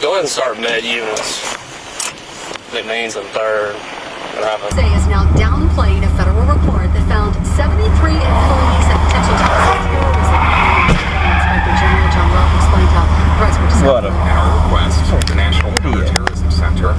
Go ahead and start med units. It means in third. Say is now downplaying a federal report that found 73 employees of potential terrorism. Inspector General John Welch explained how threats were discovered. At our request, the National Counterterrorism Center.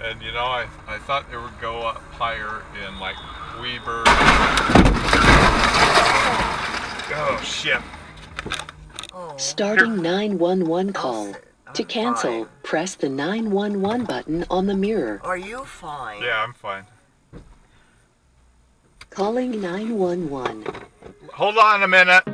And you know, I thought it would go up higher in like Weber. Oh shit. Starting 911 call. To cancel, press the 911 button on the mirror. Are you fine? Yeah, I'm fine. Calling 911. Hold on a minute.